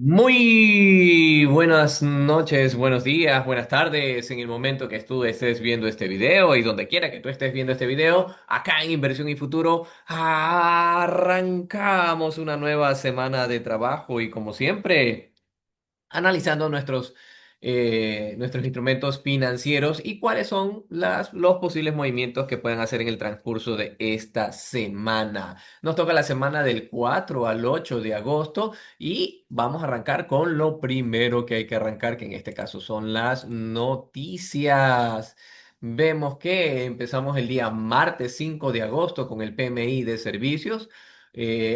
Muy buenas noches, buenos días, buenas tardes en el momento que tú estés viendo este video y donde quiera que tú estés viendo este video, acá en Inversión y Futuro arrancamos una nueva semana de trabajo y como siempre analizando nuestros instrumentos financieros y cuáles son los posibles movimientos que pueden hacer en el transcurso de esta semana. Nos toca la semana del 4 al 8 de agosto y vamos a arrancar con lo primero que hay que arrancar, que en este caso son las noticias. Vemos que empezamos el día martes 5 de agosto con el PMI de servicios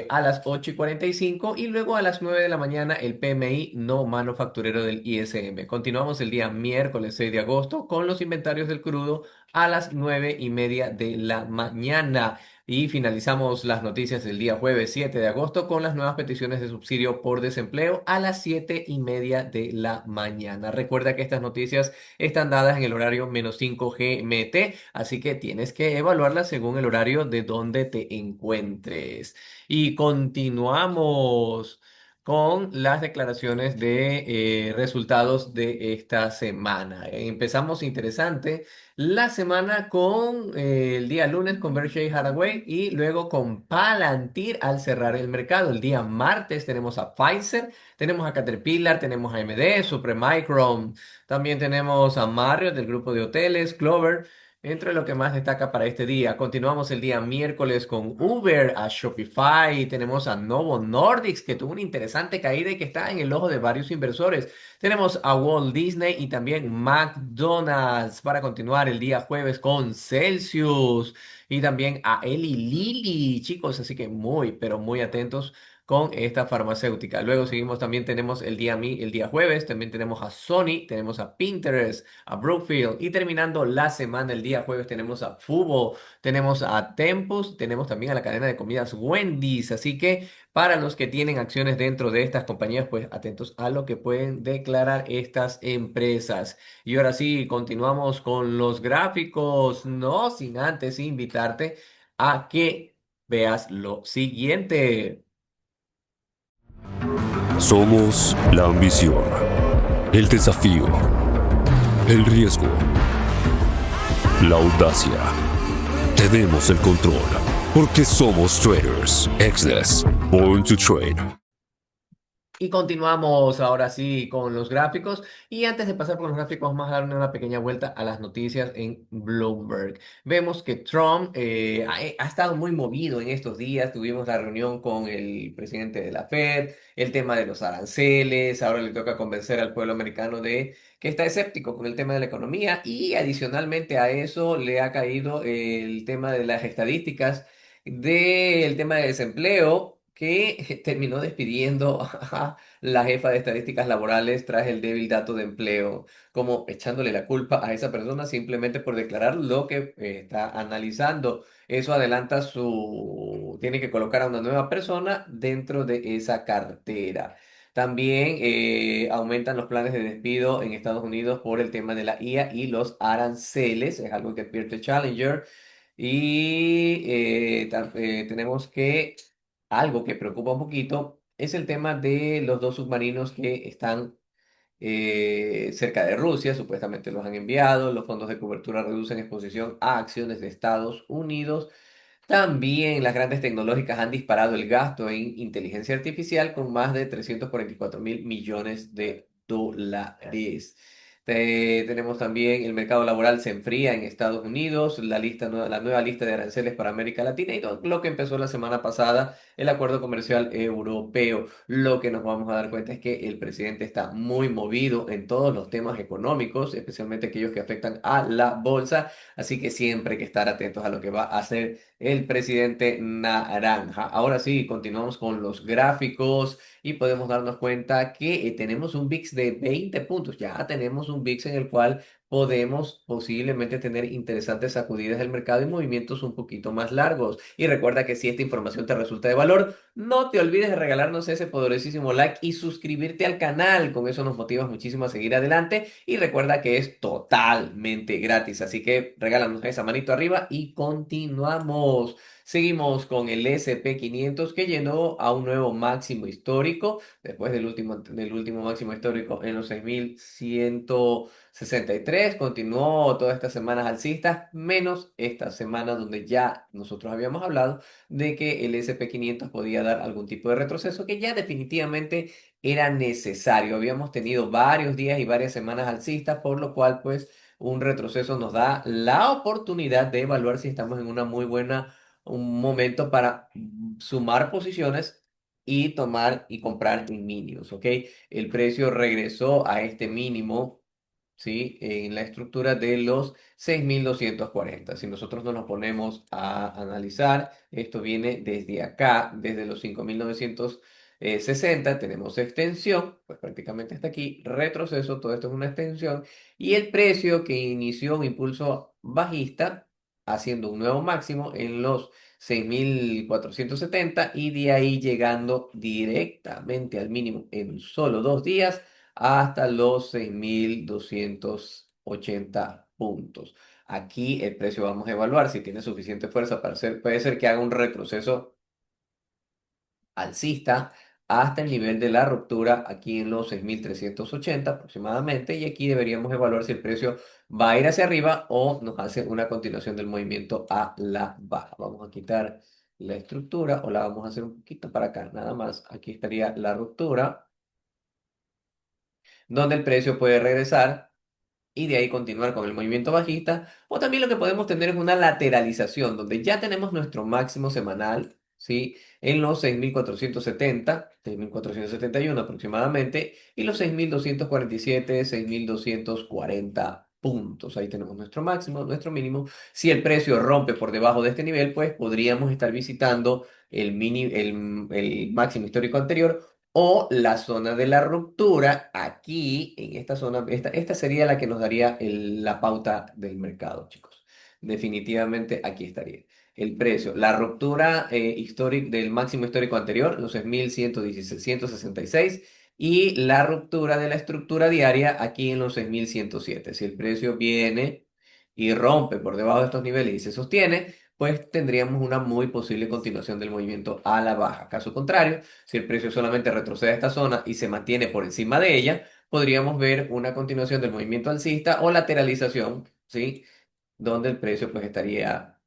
a las 8:45 y luego a las 9 de la mañana el PMI no manufacturero del ISM. Continuamos el día miércoles 6 de agosto con los inventarios del crudo a las 9:30 de la mañana. Y finalizamos las noticias del día jueves 7 de agosto con las nuevas peticiones de subsidio por desempleo a las 7:30 de la mañana. Recuerda que estas noticias están dadas en el horario -5 GMT, así que tienes que evaluarlas según el horario de donde te encuentres. Y continuamos con las declaraciones de resultados de esta semana. Empezamos interesante la semana con el día lunes con Berkshire Hathaway y luego con Palantir al cerrar el mercado. El día martes tenemos a Pfizer, tenemos a Caterpillar, tenemos a AMD, Supremicron, también tenemos a Marriott del grupo de hoteles, Clover. Entre lo que más destaca para este día, continuamos el día miércoles con Uber, a Shopify, tenemos a Novo Nordisk que tuvo una interesante caída y que está en el ojo de varios inversores. Tenemos a Walt Disney y también McDonald's para continuar el día jueves con Celsius y también a Eli Lilly, chicos, así que muy, pero muy atentos con esta farmacéutica. Luego seguimos, también tenemos el día jueves, también tenemos a Sony, tenemos a Pinterest, a Brookfield y terminando la semana, el día jueves tenemos a Fubo, tenemos a Tempus, tenemos también a la cadena de comidas Wendy's, así que para los que tienen acciones dentro de estas compañías, pues atentos a lo que pueden declarar estas empresas. Y ahora sí, continuamos con los gráficos, no sin antes invitarte a que veas lo siguiente. Somos la ambición, el desafío, el riesgo, la audacia. Tenemos el control porque somos traders. Exodus, born to trade. Y continuamos ahora sí con los gráficos. Y antes de pasar por los gráficos, vamos a darle una pequeña vuelta a las noticias en Bloomberg. Vemos que Trump ha estado muy movido en estos días. Tuvimos la reunión con el presidente de la Fed, el tema de los aranceles. Ahora le toca convencer al pueblo americano de que está escéptico con el tema de la economía. Y adicionalmente a eso le ha caído el tema de las estadísticas del tema de desempleo que terminó despidiendo a la jefa de estadísticas laborales tras el débil dato de empleo, como echándole la culpa a esa persona simplemente por declarar lo que está analizando. Eso adelanta tiene que colocar a una nueva persona dentro de esa cartera. También aumentan los planes de despido en Estados Unidos por el tema de la IA y los aranceles, es algo que advierte Challenger. Y tenemos que algo que preocupa un poquito es el tema de los dos submarinos que están cerca de Rusia, supuestamente los han enviado, los fondos de cobertura reducen exposición a acciones de Estados Unidos. También las grandes tecnológicas han disparado el gasto en inteligencia artificial con más de 344.000 millones de dólares. Tenemos también el mercado laboral se enfría en Estados Unidos, la nueva lista de aranceles para América Latina y lo que empezó la semana pasada, el acuerdo comercial europeo. Lo que nos vamos a dar cuenta es que el presidente está muy movido en todos los temas económicos, especialmente aquellos que afectan a la bolsa. Así que siempre hay que estar atentos a lo que va a hacer el presidente naranja. Ahora sí, continuamos con los gráficos y podemos darnos cuenta que tenemos un VIX de 20 puntos. Ya tenemos un VIX en el cual podemos posiblemente tener interesantes sacudidas del mercado y movimientos un poquito más largos. Y recuerda que si esta información te resulta de valor, no te olvides de regalarnos ese poderosísimo like y suscribirte al canal. Con eso nos motivas muchísimo a seguir adelante. Y recuerda que es totalmente gratis. Así que regálanos esa manito arriba y continuamos. Seguimos con el SP500 que llegó a un nuevo máximo histórico después del último máximo histórico en los 6163. Continuó todas estas semanas alcistas, menos esta semana donde ya nosotros habíamos hablado de que el SP500 podía dar algún tipo de retroceso que ya definitivamente era necesario. Habíamos tenido varios días y varias semanas alcistas, por lo cual pues un retroceso nos da la oportunidad de evaluar si estamos en una muy buena, un momento para sumar posiciones y tomar y comprar en mínimos, ¿ok? El precio regresó a este mínimo, ¿sí? En la estructura de los 6240. Si nosotros nos ponemos a analizar, esto viene desde acá, desde los 5960, tenemos extensión, pues prácticamente hasta aquí, retroceso, todo esto es una extensión, y el precio que inició un impulso bajista, haciendo un nuevo máximo en los 6470 y de ahí llegando directamente al mínimo en solo 2 días hasta los 6280 puntos. Aquí el precio vamos a evaluar si tiene suficiente fuerza para hacer, puede ser que haga un retroceso alcista hasta el nivel de la ruptura aquí en los 6380 aproximadamente, y aquí deberíamos evaluar si el precio va a ir hacia arriba o nos hace una continuación del movimiento a la baja. Vamos a quitar la estructura o la vamos a hacer un poquito para acá, nada más. Aquí estaría la ruptura donde el precio puede regresar y de ahí continuar con el movimiento bajista. O también lo que podemos tener es una lateralización, donde ya tenemos nuestro máximo semanal, ¿sí? En los 6470, 6471 aproximadamente, y los 6247, 6240 puntos. Ahí tenemos nuestro máximo, nuestro mínimo. Si el precio rompe por debajo de este nivel, pues podríamos estar visitando el máximo histórico anterior o la zona de la ruptura. Aquí, en esta zona, esta sería la que nos daría la pauta del mercado, chicos. Definitivamente aquí estaría el precio. La ruptura histórica del máximo histórico anterior, los 6166, y la ruptura de la estructura diaria aquí en los 6107. Si el precio viene y rompe por debajo de estos niveles y se sostiene, pues tendríamos una muy posible continuación del movimiento a la baja. Caso contrario, si el precio solamente retrocede a esta zona y se mantiene por encima de ella, podríamos ver una continuación del movimiento alcista o lateralización, ¿sí? Donde el precio pues estaría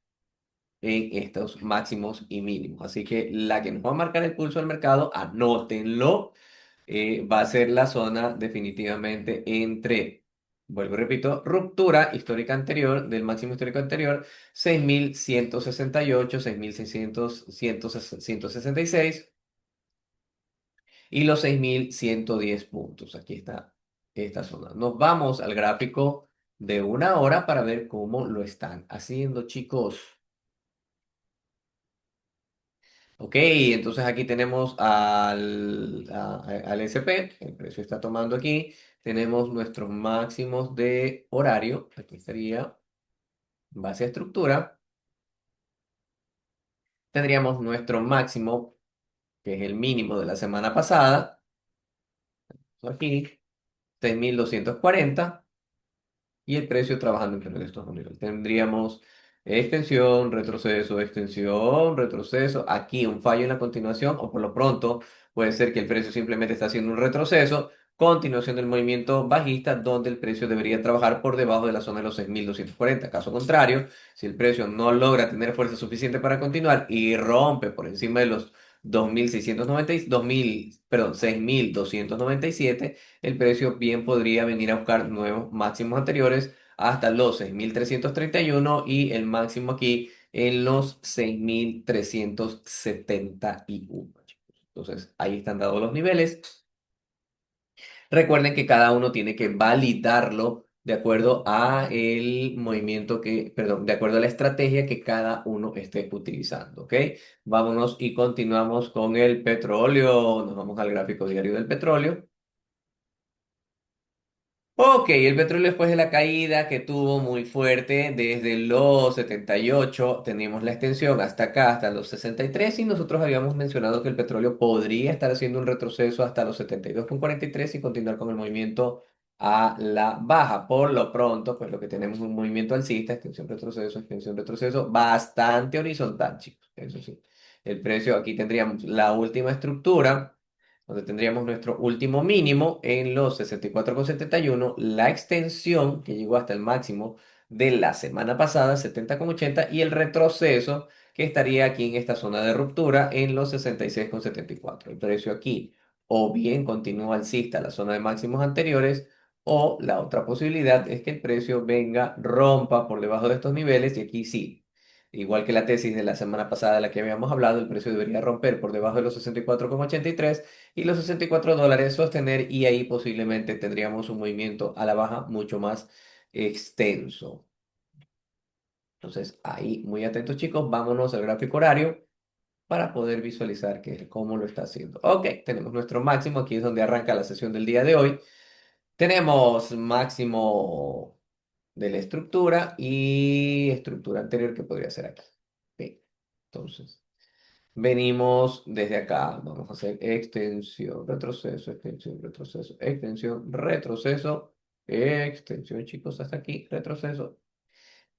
en estos máximos y mínimos. Así que la que nos va a marcar el pulso del mercado, anótenlo, va a ser la zona definitivamente entre, vuelvo y repito, ruptura histórica anterior del máximo histórico anterior, 6168, 6600, 166 y los 6110 puntos. Aquí está esta zona. Nos vamos al gráfico de una hora para ver cómo lo están haciendo, chicos. Ok, entonces aquí tenemos al SP, el precio está tomando aquí. Tenemos nuestros máximos de horario. Aquí estaría base a estructura. Tendríamos nuestro máximo, que es el mínimo de la semana pasada. Aquí, 6240. Y el precio trabajando entre estos niveles. Tendríamos extensión, retroceso. Aquí un fallo en la continuación, o por lo pronto puede ser que el precio simplemente está haciendo un retroceso. Continuación del movimiento bajista, donde el precio debería trabajar por debajo de la zona de los 6240. Caso contrario, si el precio no logra tener fuerza suficiente para continuar y rompe por encima de los 2000, perdón, 6297, el precio bien podría venir a buscar nuevos máximos anteriores hasta los 6331 y el máximo aquí en los 6371. Entonces, ahí están dados los niveles. Recuerden que cada uno tiene que validarlo de acuerdo a el movimiento perdón, de acuerdo a la estrategia que cada uno esté utilizando, ¿ok? Vámonos y continuamos con el petróleo. Nos vamos al gráfico diario del petróleo. Ok, el petróleo después de la caída que tuvo muy fuerte desde los 78, tenemos la extensión hasta acá, hasta los 63 y nosotros habíamos mencionado que el petróleo podría estar haciendo un retroceso hasta los 72,43 y continuar con el movimiento a la baja. Por lo pronto, pues lo que tenemos es un movimiento alcista, extensión, retroceso, bastante horizontal, chicos. Eso sí. El precio, aquí tendríamos la última estructura donde tendríamos nuestro último mínimo en los 64,71, la extensión que llegó hasta el máximo de la semana pasada, 70,80, y el retroceso que estaría aquí en esta zona de ruptura en los 66,74. El precio aquí o bien continúa alcista a la zona de máximos anteriores, o la otra posibilidad es que el precio venga, rompa por debajo de estos niveles, y aquí sí. Igual que la tesis de la semana pasada de la que habíamos hablado, el precio debería romper por debajo de los 64,83 y los $64 sostener, y ahí posiblemente tendríamos un movimiento a la baja mucho más extenso. Entonces, ahí muy atentos chicos, vámonos al gráfico horario para poder visualizar cómo lo está haciendo. Ok, tenemos nuestro máximo, aquí es donde arranca la sesión del día de hoy. Tenemos máximo de la estructura y estructura anterior que podría ser aquí. Ok, entonces. Venimos desde acá, vamos a hacer extensión, retroceso, extensión, retroceso, extensión, retroceso, extensión, chicos, hasta aquí, retroceso,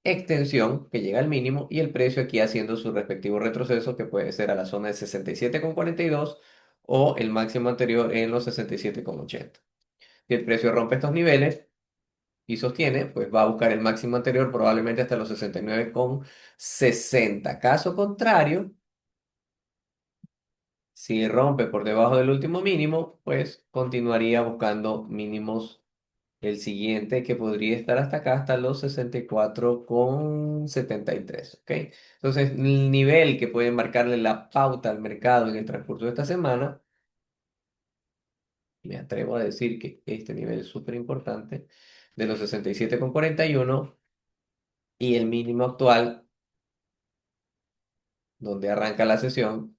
extensión que llega al mínimo y el precio aquí haciendo su respectivo retroceso que puede ser a la zona de 67,42 o el máximo anterior en los 67,80. Si el precio rompe estos niveles y sostiene, pues va a buscar el máximo anterior probablemente hasta los 69,60. Caso contrario, si rompe por debajo del último mínimo, pues continuaría buscando mínimos el siguiente que podría estar hasta acá, hasta los 64,73. ¿Ok? Entonces, el nivel que puede marcarle la pauta al mercado en el transcurso de esta semana, me atrevo a decir que este nivel es súper importante, de los 67,41 y el mínimo actual, donde arranca la sesión.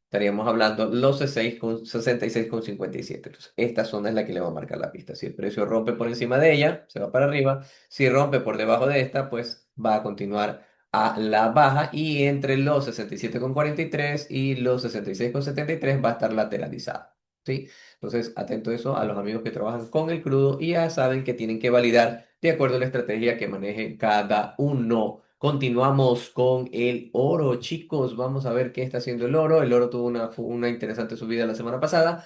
Estaríamos hablando los 66,57. Entonces, esta zona es la que le va a marcar la pista. Si el precio rompe por encima de ella, se va para arriba. Si rompe por debajo de esta, pues va a continuar a la baja. Y entre los 67,43 y los 66,73 va a estar lateralizado. ¿Sí? Entonces, atento a eso a los amigos que trabajan con el crudo y ya saben que tienen que validar de acuerdo a la estrategia que maneje cada uno. Continuamos con el oro, chicos. Vamos a ver qué está haciendo el oro. El oro tuvo una interesante subida la semana pasada,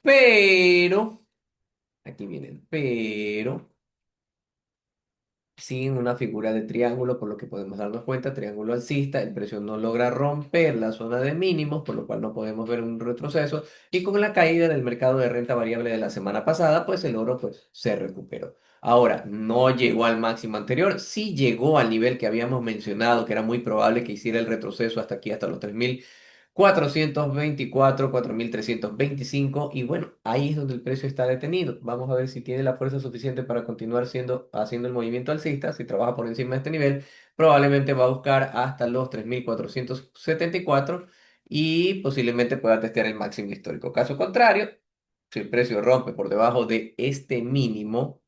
pero, aquí viene el pero, sin una figura de triángulo, por lo que podemos darnos cuenta, triángulo alcista, el precio no logra romper la zona de mínimos, por lo cual no podemos ver un retroceso, y con la caída del mercado de renta variable de la semana pasada, pues el oro pues se recuperó. Ahora, no llegó al máximo anterior, sí llegó al nivel que habíamos mencionado, que era muy probable que hiciera el retroceso hasta aquí, hasta los 3.424, 4.325, y bueno, ahí es donde el precio está detenido. Vamos a ver si tiene la fuerza suficiente para continuar haciendo el movimiento alcista. Si trabaja por encima de este nivel, probablemente va a buscar hasta los 3.474 y posiblemente pueda testear el máximo histórico. Caso contrario, si el precio rompe por debajo de este mínimo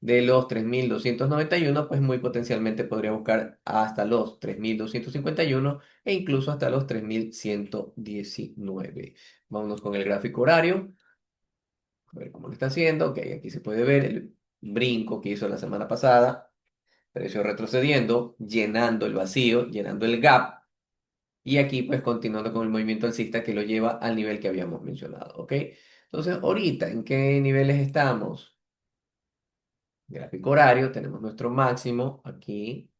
de los 3.291, pues muy potencialmente podría buscar hasta los 3.251 e incluso hasta los 3.119. Vámonos con el gráfico horario, a ver cómo lo está haciendo. Ok, aquí se puede ver el brinco que hizo la semana pasada, precio retrocediendo, llenando el vacío, llenando el gap. Y aquí pues continuando con el movimiento alcista que lo lleva al nivel que habíamos mencionado, ¿ok? Entonces, ahorita, ¿en qué niveles estamos? Gráfico horario, tenemos nuestro máximo aquí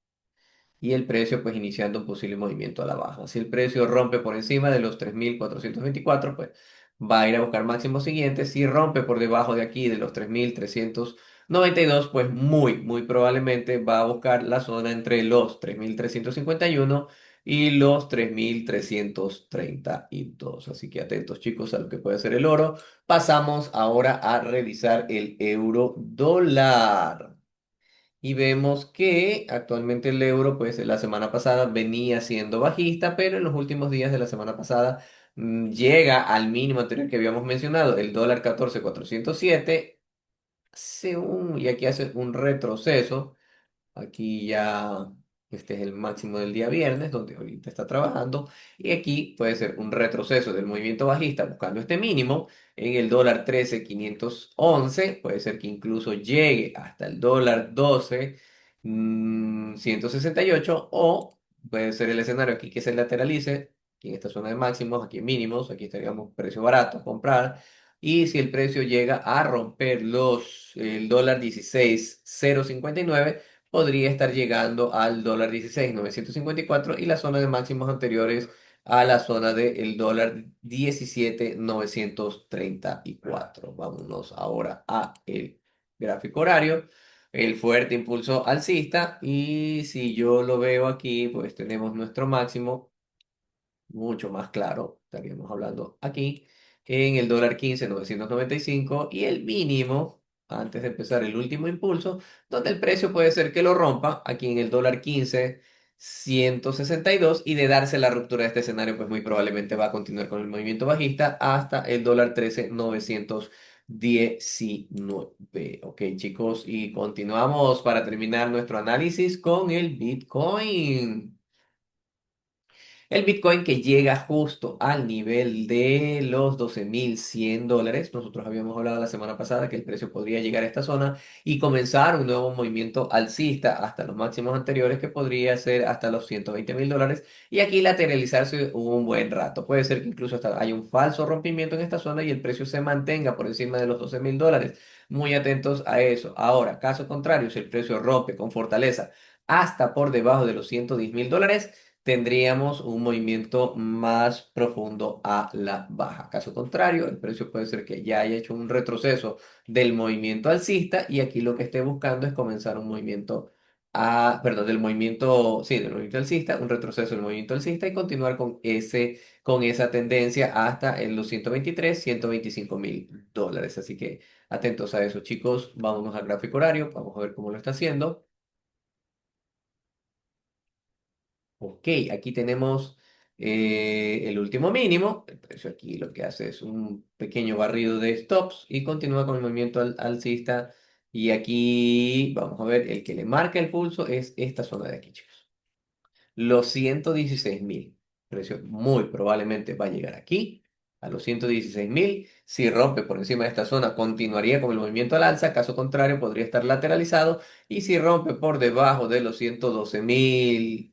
y el precio pues iniciando un posible movimiento a la baja. Si el precio rompe por encima de los 3.424 pues va a ir a buscar máximo siguiente. Si rompe por debajo de aquí de los 3.392 pues muy probablemente va a buscar la zona entre los 3.351 y los 3.332. Así que atentos chicos a lo que puede hacer el oro. Pasamos ahora a revisar el euro dólar. Y vemos que actualmente el euro, pues la semana pasada venía siendo bajista, pero en los últimos días de la semana pasada llega al mínimo anterior que habíamos mencionado, el dólar 14.407, y aquí hace un retroceso. Aquí ya este es el máximo del día viernes, donde ahorita está trabajando. Y aquí puede ser un retroceso del movimiento bajista buscando este mínimo en el dólar 13.511. Puede ser que incluso llegue hasta el dólar 12.168. O puede ser el escenario aquí que se lateralice. Aquí en esta zona de máximos, aquí en mínimos, aquí estaríamos precio barato, comprar. Y si el precio llega a romper el dólar 16.059, podría estar llegando al dólar 16.954 y la zona de máximos anteriores a la zona del dólar 17.934. Vámonos ahora a el gráfico horario. El fuerte impulso alcista, y si yo lo veo aquí, pues tenemos nuestro máximo mucho más claro, estaríamos hablando aquí, en el dólar 15.995, y el mínimo, antes de empezar el último impulso, donde el precio puede ser que lo rompa, aquí en el dólar 15.162, y de darse la ruptura de este escenario, pues muy probablemente va a continuar con el movimiento bajista hasta el dólar 13.919. Ok, chicos, y continuamos para terminar nuestro análisis con el Bitcoin. El Bitcoin que llega justo al nivel de los $12.100. Nosotros habíamos hablado la semana pasada que el precio podría llegar a esta zona y comenzar un nuevo movimiento alcista hasta los máximos anteriores, que podría ser hasta los $120.000. Y aquí lateralizarse un buen rato. Puede ser que incluso hasta haya un falso rompimiento en esta zona y el precio se mantenga por encima de los $12.000. Muy atentos a eso. Ahora, caso contrario, si el precio rompe con fortaleza hasta por debajo de los $110.000, tendríamos un movimiento más profundo a la baja. Caso contrario, el precio puede ser que ya haya hecho un retroceso del movimiento alcista, y aquí lo que esté buscando es comenzar un movimiento perdón, del movimiento, sí, del movimiento alcista, un retroceso del movimiento alcista, y continuar con esa tendencia hasta en los 123.000, $125.000. Así que atentos a eso, chicos. Vámonos al gráfico horario, vamos a ver cómo lo está haciendo. Ok, aquí tenemos el último mínimo. El precio aquí lo que hace es un pequeño barrido de stops y continúa con el movimiento alcista. Y aquí vamos a ver, el que le marca el pulso es esta zona de aquí, chicos. Los 116.000. El precio muy probablemente va a llegar aquí, a los 116.000. Si rompe por encima de esta zona, continuaría con el movimiento al alza. Caso contrario, podría estar lateralizado. Y si rompe por debajo de los 112.000,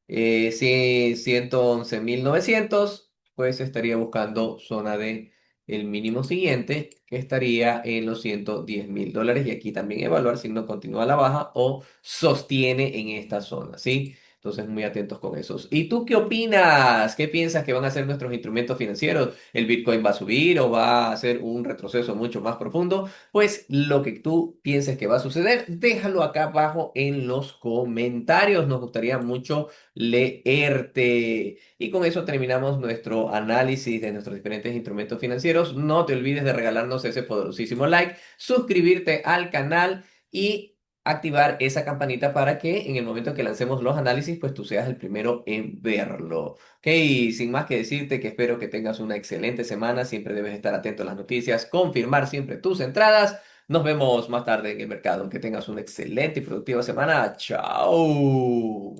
sí, 111.900, pues estaría buscando zona de el mínimo siguiente, que estaría en los $110.000. Y aquí también evaluar si no continúa a la baja o sostiene en esta zona, ¿sí? Entonces, muy atentos con esos. ¿Y tú qué opinas? ¿Qué piensas que van a ser nuestros instrumentos financieros? ¿El Bitcoin va a subir o va a hacer un retroceso mucho más profundo? Pues lo que tú pienses que va a suceder, déjalo acá abajo en los comentarios. Nos gustaría mucho leerte. Y con eso terminamos nuestro análisis de nuestros diferentes instrumentos financieros. No te olvides de regalarnos ese poderosísimo like, suscribirte al canal y activar esa campanita para que en el momento que lancemos los análisis, pues tú seas el primero en verlo. Ok, sin más que decirte que espero que tengas una excelente semana. Siempre debes estar atento a las noticias, confirmar siempre tus entradas. Nos vemos más tarde en el mercado. Que tengas una excelente y productiva semana. Chao.